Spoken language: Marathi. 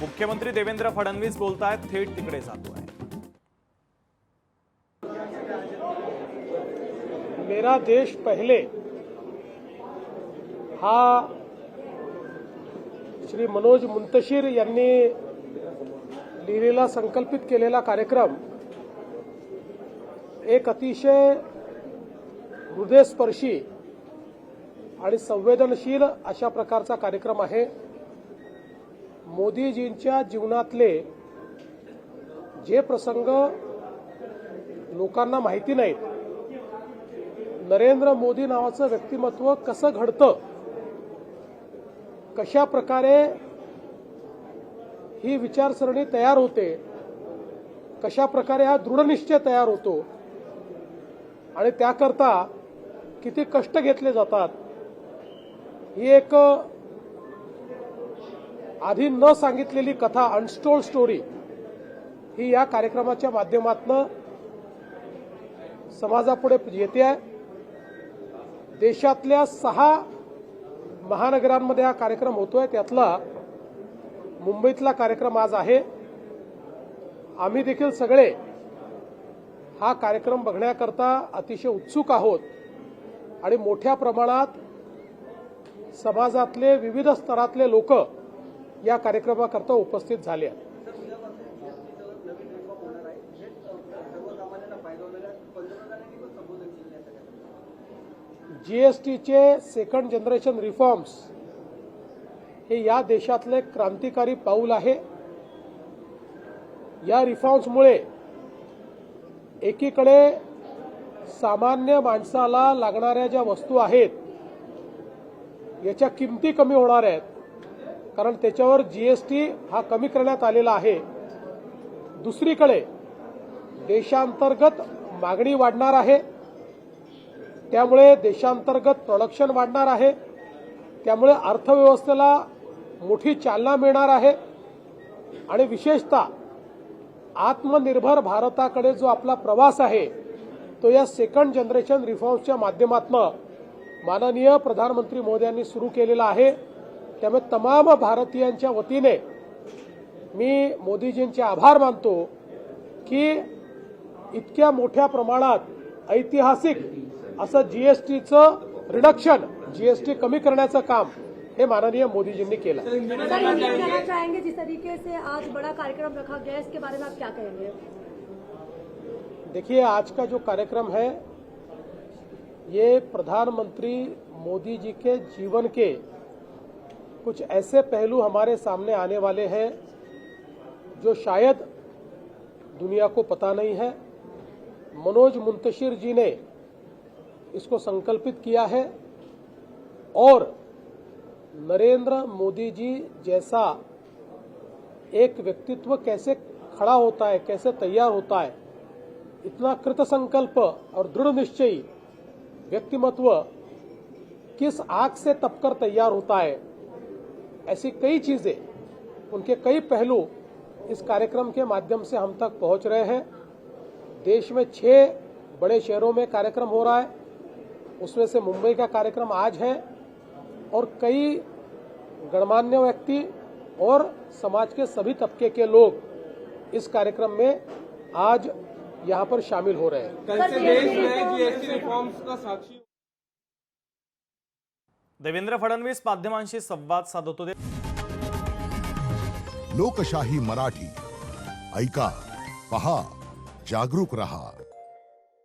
मुख्यमंत्री देवेंद्र फडणवीस बोलतायत, थेट तिकडे जातोय। मेरा देश पहले हा श्री मनोज मुंतशिर यांनी लिहिलेला संकल्पित केलेला कार्यक्रम एक अतिशय हृदयस्पर्शी आणि संवेदनशील अशा प्रकारचा कार्यक्रम आहे। मोदीजींच्या जीवनातले जे प्रसंग लोकांना माहिती नाहीत, नरेंद्र मोदी नावाचं व्यक्तिमत्व कसं घडतं, कशा प्रकारे ही विचारसरणी तयार होते, कशा प्रकारे हा दृढनिश्चय तयार होतो आणि त्याकरता किती कष्ट घेतले जातात, ही एक आधी न सांगितलेली कथा, अनटोल्ड स्टोरी, ही या कार्यक्रमाच्या माध्यमातून समाजापुढे येते आहे। देशातल्या 6 महानगरांमध्ये हा कार्यक्रम होतोय, त्यातला मुंबईतला कार्यक्रम आज आहे। आम्ही देखील सगळे हा कार्यक्रम बघण्याकरता अतिशय उत्सुक आहोत आणि मोठ्या प्रमाणात समाजातले विविध स्तरातले लोक या कार्यक्रमाकरता उपस्थित झाले आहेत। जीएसटीचे सेकंड जनरेशन रिफॉर्म्स हे या देशातले क्रांतिकारी पाऊल आहे। या रिफॉर्म्समुळे एकीकडे सामान्य माणसाला लागणाऱ्या ज्या वस्तू आहेत याच्या किमती कमी होणार आहेत, कारण त्याच्यावर जीएसटी हा कमी करण्यात आलेला आहे। दुसरीकडे देशांतर्गत मागणी वाढणार आहे, त्यामुळे देशांतर्गत प्रोडक्शन वाढणार आहे, त्यामुळे अर्थव्यवस्थेला मोठी चालना मिळणार आहे आणि विशेषतः आत्मनिर्भर भारताकडे जो आपला प्रवास आहे तो या सेकंड जनरेशन रिफॉर्म्सच्या माध्यमातून माननीय प्रधानमंत्री मोदयांनी सुरू केलेला आहे। त्यामुळे तमाम भारतीयांच्या वतीने मी मोदीजींचे आभार मानतो की इतक्या मोठ्या प्रमाणात ऐतिहासिक असं जीएसटीचं रिडक्शन, जीएसटी कमी करण्याचं काम हे माननीय मोदीजींनी केलं। चाहेंगे जिस तरीके से आज बड़ा कार्यक्रम रखा गया, इसके बारे में आप क्या कहेंगे? देखिए, आज का जो कार्यक्रम है ये प्रधानमंत्री मोदी जी के जीवन के कुछ ऐसे पहलू हमारे सामने आने वाले हैं जो शायद दुनिया को पता नहीं है। मनोज मुंतशिर जी ने इसको संकल्पित किया है और नरेंद्र मोदी जी जैसा एक व्यक्तित्व कैसे खड़ा होता है, कैसे तैयार होता है, इतना कृतसंकल्प और दृढ़ निश्चयी व्यक्तिमत्व किस आग से तपकर तैयार होता है, ऐसी कई चीजें, उनके कई पहलू इस कार्यक्रम के माध्यम से हम तक पहुंच रहे हैं। देश में 6 बड़े शहरों में कार्यक्रम हो रहा है, उसमें से मुंबई का कार्यक्रम आज है और कई गणमान्य व्यक्ति और समाज के सभी तबके के लोग इस कार्यक्रम में आज यहां पर शामिल हो रहे हैं। कल से देश में जीएसटी रिफॉर्म्स का साक्षी। देवेंद्र फडणवीस माध्यमांशी संवाद साधत होते। लोकशाही मराठी ऐका, पहा, जागरूक रहा।